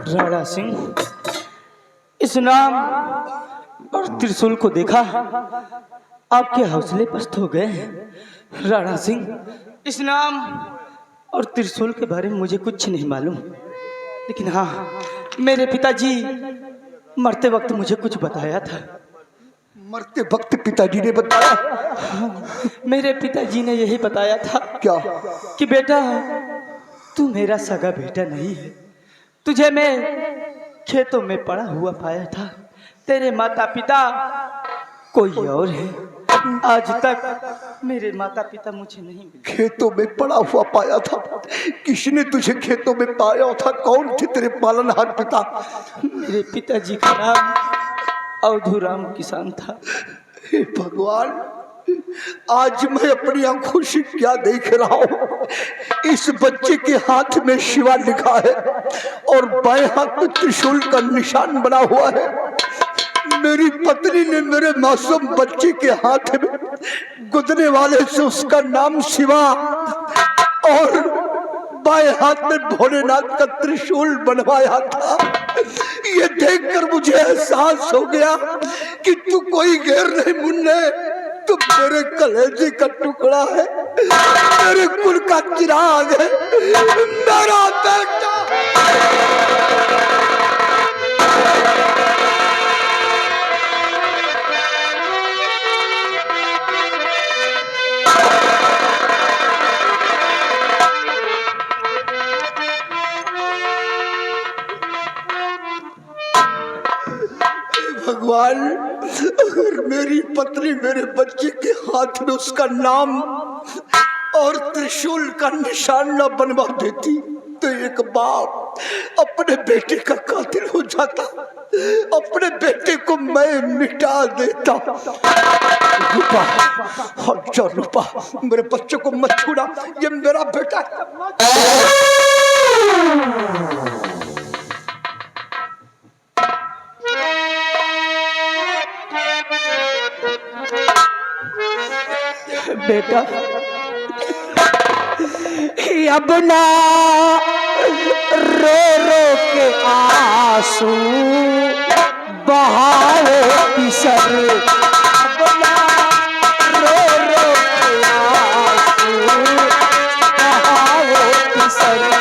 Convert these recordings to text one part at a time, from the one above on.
राणा सिंह, इस नाम और त्रिशूल को देखा आपके हौसले पस्त हो गए। राणा सिंह, इस नाम और त्रिशूल के बारे में मुझे कुछ नहीं मालूम, लेकिन हाँ, मेरे पिताजी मरते वक्त मुझे कुछ बताया था। मरते वक्त पिताजी ने बताया? हाँ, मेरे पिताजी ने यही बताया था। क्या? कि बेटा, तू मेरा सगा बेटा नहीं है, तुझे मैं खेतों में पड़ा हुआ पाया था। तेरे माता पिता कोई और है। आज तक मेरे माता पिता मुझे नहीं मिले। खेतों में पड़ा हुआ पाया था? किसने तुझे खेतों में पाया था? कौन थे तेरे पालनहार पिता? मेरे पिताजी का नाम अवधूराम किसान था। हे भगवान, आज मैं अपनी आंखों से क्या देख रहा हूँ। इस बच्चे के हाथ में शिवा लिखा है और बाएं हाथ में त्रिशूल का निशान बना हुआ है। मेरी पत्नी ने मेरे मासूम बच्चे के हाथ में गुदने वाले से उसका नाम शिवा और बाएं हाथ में भोलेनाथ का त्रिशूल बनवाया था। ये देखकर मुझे एहसास हो गया कि तू कोई गैर नहीं मुन्ने, तू मेरे कलेजे का टुकड़ा है, मेरे कुल का चिराग है, मेरा बेटा। भगवान, अगर मेरी पत्नी मेरे बच्चे के हाथ में उसका नाम और त्रिशूल का निशान न बनवा देती तो एक बाप अपने बेटे का कातिल हो जाता, अपने बेटे को मैं मिटा देता। रूपा, अच्छा रूपा, मेरे बच्चे को मत छूना, ये मेरा बेटा है। बेटा, अब ना रो रो के आंसू बहाओ किसर। अब ना रो रो के आंसू बहाओ किसर।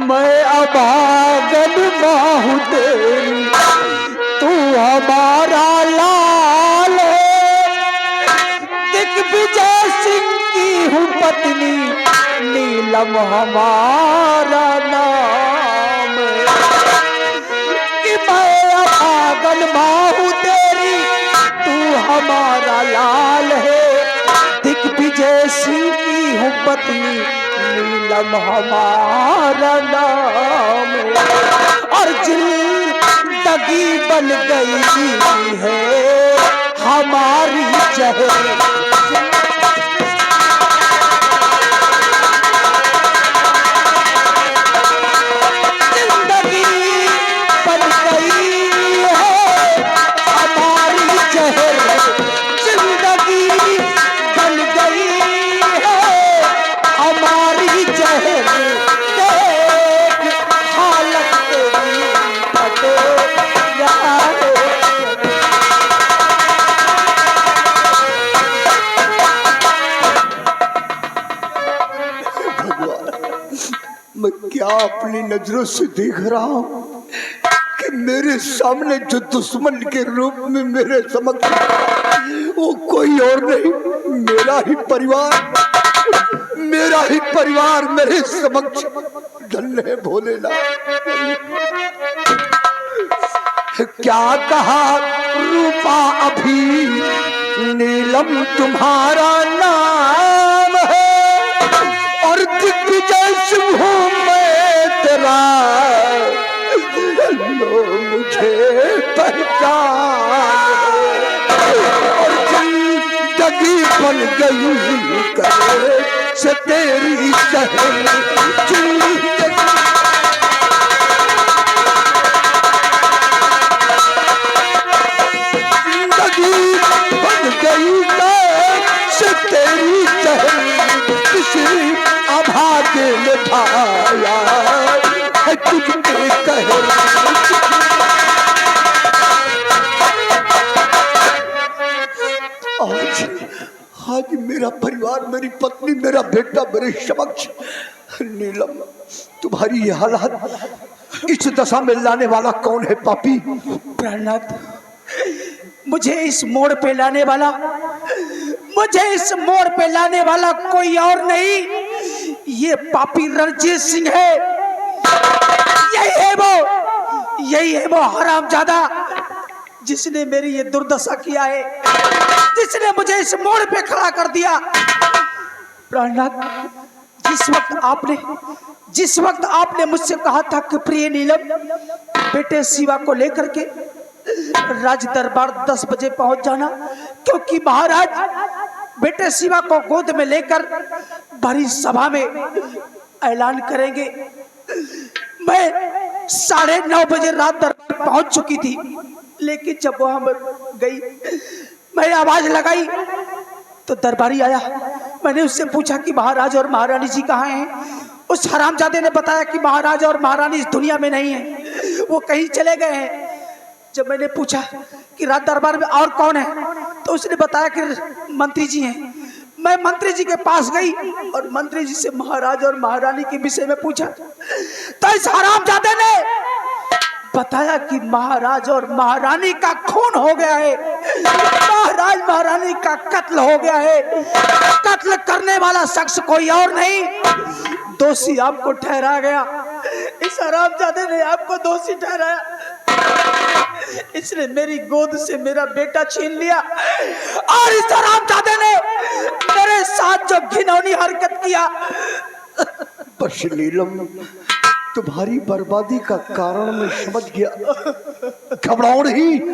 मैं अभागन बाहु तेरी, तू हमारा लाल है। दिग्विजय सिंह की हूँ पत्नी, नीलम हमारा नाम है। कि मैं अभागन बाहु तेरी, तू हमारा लाल है। दिग्विजय सिंह की हूँ पत्नी, नीलम हमारा नाम और जिंदगी बन गई है हमारी जहर। मैं क्या अपनी नजरों से देख रहा हूँ कि मेरे सामने जो दुश्मन के रूप में मेरे समक्ष वो कोई और नहीं, मेरा ही परिवार, मेरा ही परिवार मेरे समक्ष डले भोलेनाथ। क्या कहा रूपा अभी नीलम तुम्हारा नाम है, और दिग्विजय सिंह मैं तेरा, लो मुझे पहचान, और जिंदगी बन गई करे से तेरी शहर, तेरी किसी अभागे में ढाया है तुझे कहे। आज मेरा परिवार, मेरी पत्नी, मेरा बेटा मेरे समक्ष, नीलम तुम्हारी ये हालत, इस दशा में लाने वाला कौन है पापी? प्राणनाथ, मुझे इस मोड़ पे लाने वाला, मुझे इस मोड़ पे लाने वाला कोई और नहीं, ये पापी रणजीत सिंह है। यही है वो हरामजादा जिसने मेरी ये दुर्दशा किया है, जिसने मुझे इस मोड़ पे खड़ा कर दिया। प्राणनाथ, जिस वक्त आपने मुझसे कहा था कि प्रिय नीलम, बेटे शिवा को लेकर के राज दरबार 10 बजे पहुंच जाना, क्योंकि महाराज बेटे शिवा को गोद में लेकर बड़ी सभा में ऐलान करेंगे। मैं 9:30 बजे रात दरबार पहुंच चुकी थी, लेकिन जब वहां गई, मैं आवाज लगाई तो दरबारी आया। मैंने उससे पूछा कि महाराज और महारानी जी कहाँ हैं? उस हरामजादे ने बताया कि महाराज और महारानी इस दुनिया में नहीं है, वो कहीं चले गए हैं। जब मैंने पूछा कि रात दरबार में और कौन है, तो उसने बताया कि मंत्री जी हैं। मैं मंत्री जी के पास गई और मंत्री जी से महाराज और महारानी के विषय में पूछा, तो इस हरामजादे ने बताया कि महाराज और महारानी का खून हो गया है, महाराज महारानी का कत्ल हो गया है। कत्ल करने वाला शख्स कोई और नहीं, दोषी आपको ठहरा गया। इस हरामजादे ने आपको दोषी ठहराया, इसने मेरी गोद से मेरा बेटा छीन लिया, और इस हरामजादे ने मेरे साथ जो घिनौनी हरकत किया। बस नीलम, तुम्हारी बर्बादी का कारण मैं समझ गया। घबराओ नहीं।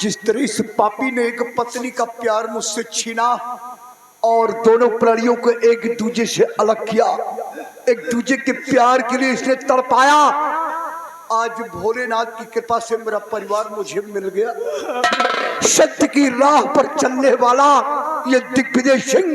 जिस तरह इस पापी ने एक पत्नी का प्यार मुझसे छीना और दोनों प्राणियों को एक दूजे से अलग किया, एक दूजे के प्यार के लिए इसने तड़पाया, आज भोलेनाथ की कृपा से मेरा परिवार मुझे मिल गया। सत्य की राह पर चलने वाला ये दिग्विजय सिंह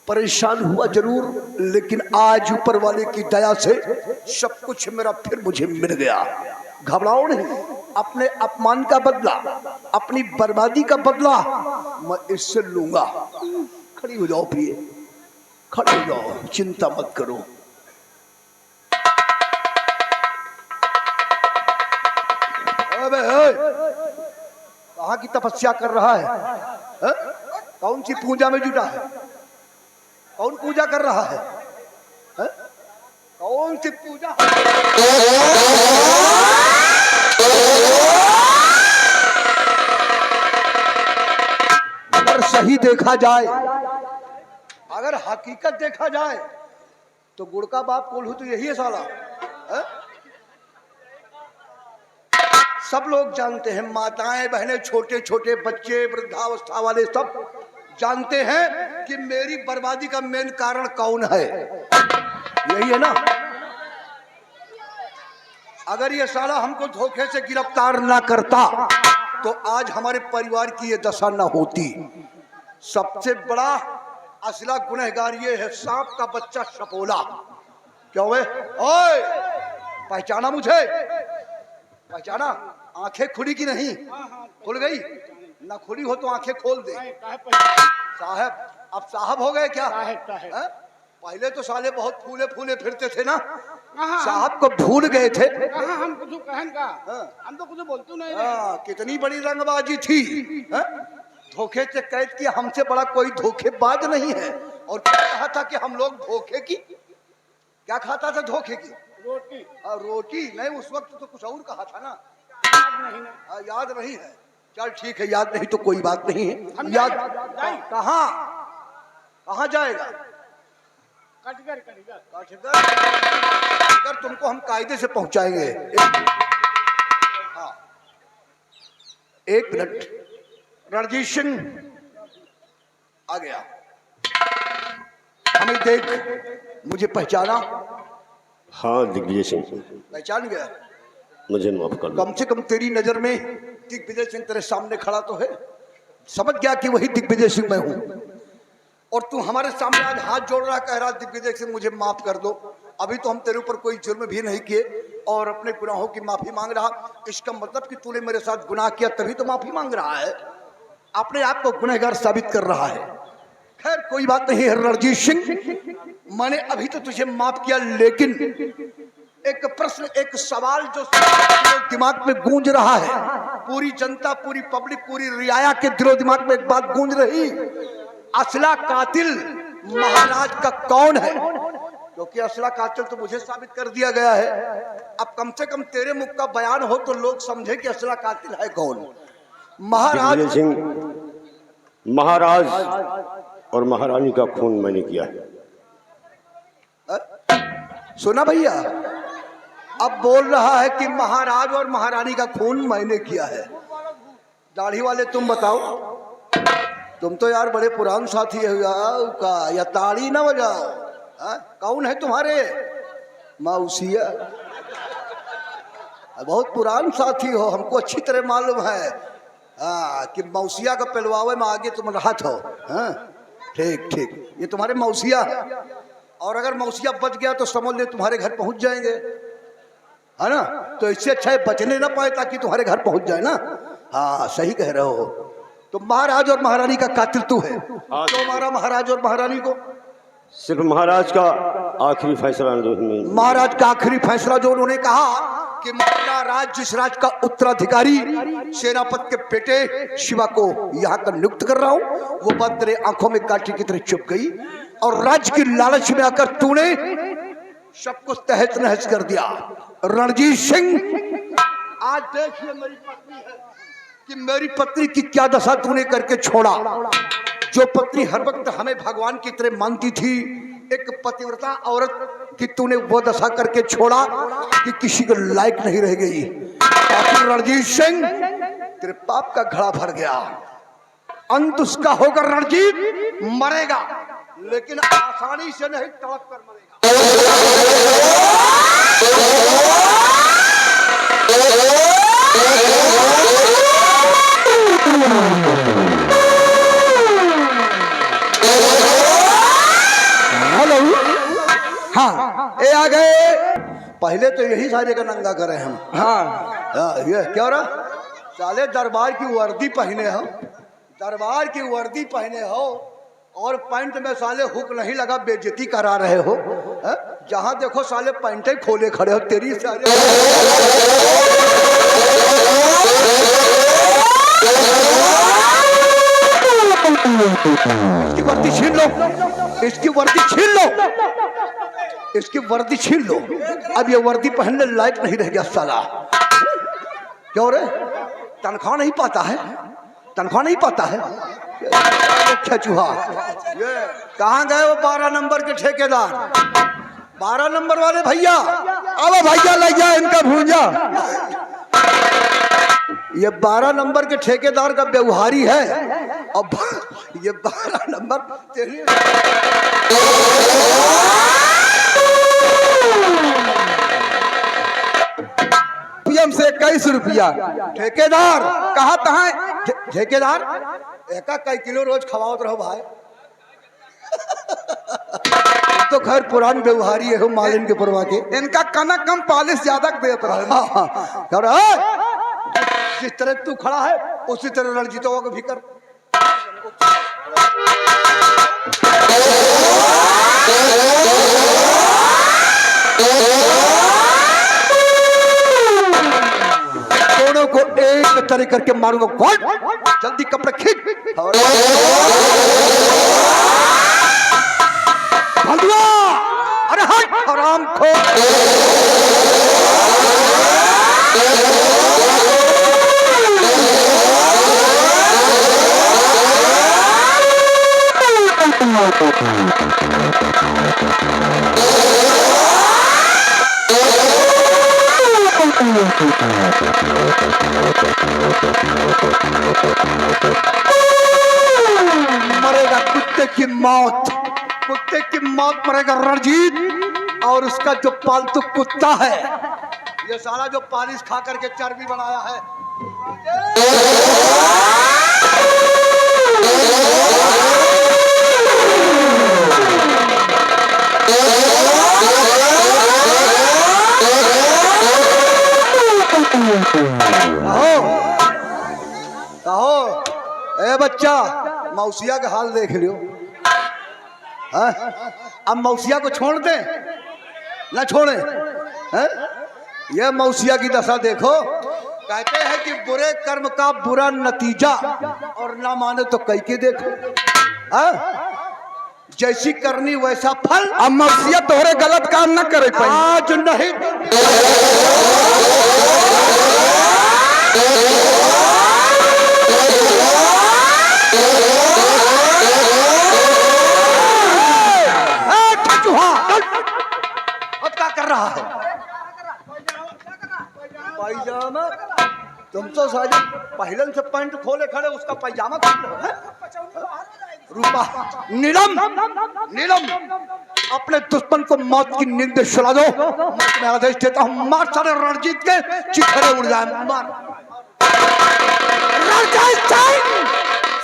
परेशान हुआ जरूर, लेकिन आज ऊपर वाले की दया से सब कुछ मेरा फिर मुझे मिल गया। घबराओ नहीं। अपने अपमान का बदला, अपनी बर्बादी का बदला मैं इससे लूंगा। खड़ी हो जाओ प्रिय, खड़ी हो जाओ, चिंता मत करो। अबे कहाँ की तपस्या कर रहा है? कौन सी पूजा में जुटा है? कौन पूजा कर रहा है? कौन सी पूजा? अगर सही देखा जाए, अगर हकीकत देखा जाए, तो गुड़ का बाप कोल्हू तो यही है साला। सब लोग जानते हैं, माताएं बहनें, छोटे छोटे बच्चे, वृद्धावस्था वाले सब जानते हैं कि मेरी बर्बादी का मेन कारण कौन है। यही है ना। अगर ये साला हमको धोखे से गिरफ्तार ना करता तो आज हमारे परिवार की ये दशा ना होती। सबसे बड़ा असला गुनहगार ये है, सांप का बच्चा सपोला। क्यों है? ओए, पहचाना मुझे? पहचाना? आंखें खुली की नहीं? खुल गई ना? खुली हो तो आंखें खोल दे। साहब, अब साहब हो गए क्या? पहले तो साले बहुत फूले फूले फिरते थे ना। साहब को भूल गए थे। हम कुछ कहन का, हम तो कुछ बोलते नहीं। कितनी बड़ी रंगबाजी थी। धोखे से कैद किया, हमसे बड़ा कोई धोखेबाज नहीं है। और क्या कहा था कि हम लोग धोखे की, क्या खाता था धोखे की? रोटी। रोटी नहीं, उस वक्त तो कुछ और कहा था ना। याद नहीं ना। याद नहीं है, चल ठीक है, याद नहीं तो कोई बात नहीं है। हम याद जाएं। कहाँ कहाँ जाएगा? कटगर। अगर तुमको हम कायदे से पहुंचाएंगे। हाँ, एक मिनट। रणजीत सिंह आ गया, हमें देख मुझे पहचाना? हाँ दिग्विजय सिंह, पहचान गया? मुझे माफ कर दो। कम से कम तेरी नजर में दिग्विजय सिंह तेरे सामने खड़ा तो है, समझ गया कि वही दिग्विजय सिंह मैं हूं। और तू हमारे सामने आज हाथ जोड़ रहा, कह रहा दिग्विजय सिंह मुझे माफ कर दो। अभी तो हम तेरे ऊपर कोई जुर्म भी नहीं किए और अपने गुनाहों की माफी मांग रहा। इसका मतलब कि तूने मेरे साथ गुनाह किया तभी तो माफी मांग रहा है, अपने आप को गुनहगार साबित कर रहा है। खैर कोई बात नहीं है रणजीत सिंह, मैंने अभी तो तुझे माफ किया, लेकिन एक प्रश्न, एक सवाल जो दिमाग में गूंज रहा है, पूरी जनता, पूरी पब्लिक, पूरी रियाया के दिलो दिमाग में एक बात गूंज रही, असला कातिल महाराज का कौन है? क्योंकि असला कातिल तो मुझे साबित कर दिया गया है। अब कम से कम तेरे मुख का बयान हो तो लोग समझे कि असला कातिल है कौन। महाराज दिग्विजय सिंह, महाराज और महारानी का खून मैंने किया है। सुना भैया, अब बोल रहा है कि महाराज और महारानी का खून मैंने किया है। दाढ़ी वाले तुम बताओ, तुम तो यार बड़े पुरान साथी है का, या ताड़ी ना बजाओ। कौन है तुम्हारे? मौसिया, बहुत पुरान साथी हो, हमको अच्छी तरह मालूम है कि मौसिया का पहलवावे में आगे तुम राहत हो। ठीक ठीक, ये तुम्हारे मौसिया है, और अगर मौसिया बच गया तो समझ ले तुम्हारे घर पहुंच जाएंगे, है ना? तो इससे अच्छा है बचने ना पाए ताकि तुम्हारे घर पहुंच जाए ना। हाँ सही कह रहे हो। तो महाराज और महारानी का कातिल तू है, तो मारा महाराज और महारानी को? सिर्फ महाराज का आखिरी फैसला नहीं। महाराज का आखिरी फैसला जो उन्होंने कहा कि मेरा राज, जिस राज का उत्तराधिकारी सेनापति के बेटे शिवा को यहाँ का नियुक्त कर रहा हूँ, वो बात तेरे आंखों में कांटे की तरह चुप गई और राज्य की लालच में आकर तूने सब कुछ तहस नहस कर दिया। रणजीत सिंह, आज देखिए मेरी पत्नी है कि मेरी पत्नी की क्या दशा तूने करके छोड़ा। जो पत्नी हर वक्त हमें भगवान की तरह मानती थी, एक पतिव्रता औरत की तूने वो दशा करके छोड़ा कि किसी को लायक नहीं रह गई। रणजीत सिंह, तेरे पाप का घड़ा भर गया, अंत उसका होगा। रणजीत मरेगा, लेकिन आसानी से नहीं, तड़प कर मरेगा। हेलो, हाँ ये आ गए। पहले तो यही सारे का नंगा करे हम। हाँ ये क्या हो रहा? साले दरबार की वर्दी पहने हो, दरबार की वर्दी पहने हो और पैंट में साले हुक नहीं लगा, बेइज्जती करा रहे हो। जहां देखो साले पैंटे खोले खड़े हो। तेरी साले इसकी वर्दी छीन लो, इसकी वर्दी छीन लो, इसकी वर्दी छीन लो। अब ये वर्दी पहनने लायक नहीं रह गया साला। क्यों रे? तनख्वाह नहीं पाता है, तनख्वाह नहीं पाता है। क्या चूहा? कहाँ गए वो 12 नंबर के ठेकेदार? 12 नंबर वाले भैया, अब भैया लग गया इनका भूंजा। ये 12 नंबर के ठेकेदार का व्यवहारी है। अब ये 12 नंबर तेरे पीएम से 21 रुपया। ठेकेदार कहा तहाँ? ठेकेदार एक कई किलो रोज खवाओ रहो भाई। तो खैर पुरान व्यवहारी है हो, मालिन के परवा के। इनका कनक कम पॉलिश ज्यादा देत रहा। जिस तरह तू खड़ा है उसी तरह रणजीतों को भी कर। दोनों को एक तरह करके मारूंगा। कौन? जल्दी कपड़े खींच। भगवा, अरे हट हराम खोर। मरेगा कुत्ते की मौत, कुत्ते की मौत मरेगा रणजीत। और उसका जो पालतू कुत्ता है, ये साला जो पालिश खा करके चर्बी बनाया है, कहो ए बच्चा, मौसिया का हाल देख लियो। हाँ? अब मौसिया को छोड़ दे ना छोड़े हैं? ये मौसिया की दशा देखो। कहते हैं कि बुरे कर्म का बुरा नतीजा, और ना माने तो कई के देखो। हाँ? जैसी करनी वैसा फल। अब मौसिया तोहरे गलत काम न करे पाई। आज नहीं अब क्या कर रहा है? पायजामा? तुम तो शायद पहलन से पैंट खोले खड़े, उसका पायजामा खोल रहे हो। रूपा, नीलम, नीलम, अपने दुश्मन को मौत की नींद सुला दो। मैं तुम्हें आदेश देता हूँ, मार सारे रणजीत के चिथड़े उड़ जाए। मार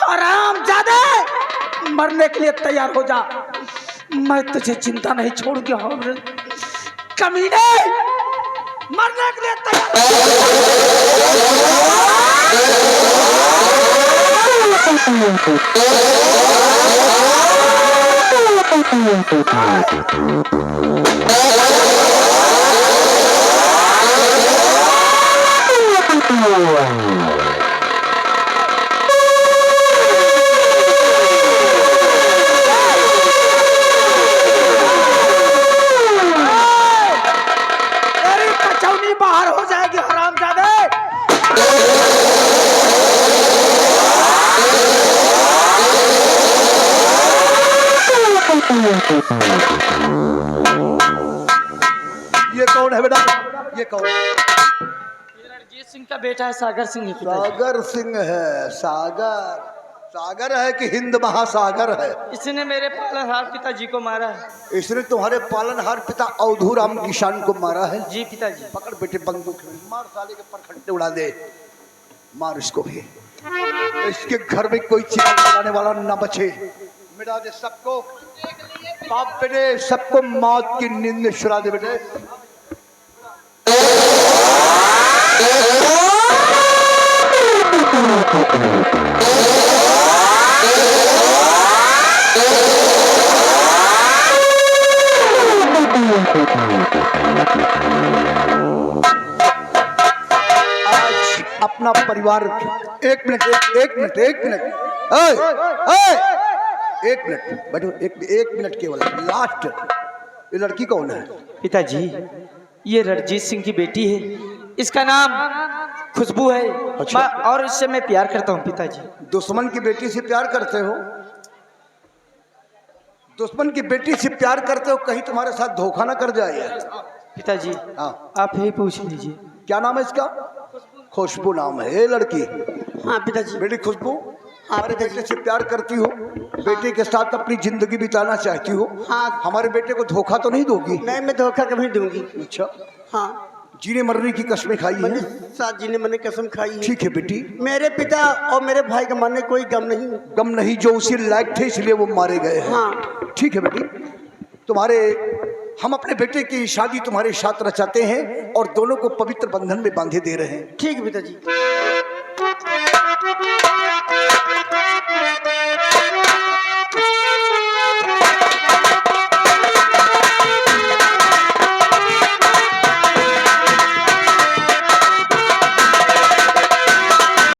हरामजादे, मरने के लिए तैयार हो जा। मैं तुझे चिंता नहीं छोड़ूंगा। कमीने, मरने के लिए तैयार। तेरी कचौनी बाहर हो जाएगी हरामजादे। ये कौन है बेटा? ये कौन है? रणजीत सिंह का बेटा है, सागर सिंह। सागर सिंह है। सागर, सागर है कि हिंद महासागर है? इसने मेरे पालनहार पिताजी को मारा है। इसने तुम्हारे पालनहार पिता अवधूराम किसान को मारा है? जी पिताजी। पकड़ बेटे बंदूक, मार साले के परखंडे उड़ा दे। मार इसको भी। इसके घर में कोई चिराग लगाने वाला ना बचे। मिटा दे सबको। बाप बेटे सबको मौत की नींद में सुला दे बेटे। आज अपना परिवार, एक मिनट, एक मिनट, एक मिनट, एक मिनट बैठो, एक मिनट केवल, लास्ट। ये लड़की कौन है? पिताजी, ये रणजीत सिंह की बेटी है। इसका नाम खुशबू है। अच्छा। और इससे मैं प्यार करता हूँ पिताजी। दुश्मन की बेटी से प्यार करते हो? दुश्मन की बेटी से प्यार करते हो, कहीं तुम्हारे साथ धोखा ना कर जाए। पिताजी, हाँ, आप ही पूछ लीजिए। क्या नाम है इसका? खुशबू नाम है। ये लड़की? हाँ पिताजी। बेटी खुशबू, हमारे बेटे से प्यार करती हो, बेटे के साथ अपनी जिंदगी बिताना चाहती हो। हाँ। हमारे बेटे को धोखा तो नहीं दोगी? नहीं, मैं धोखा कभी दूंगी। अच्छा, हाँ, जीने मरने की कसमें खाई मैंने है? साथ जी ने मैंने कसम खाई है। ठीक है बेटी। मेरे पिता और मेरे भाई का मरने कोई गम नहीं। गम नहीं, जो उसी लायक थे इसलिए वो मारे गए हैं। हाँ। ठीक है बेटी, हम अपने बेटे की शादी तुम्हारे साथ रचाते हैं और दोनों को पवित्र बंधन में बांधे दे रहे हैं। ठीक है पिताजी।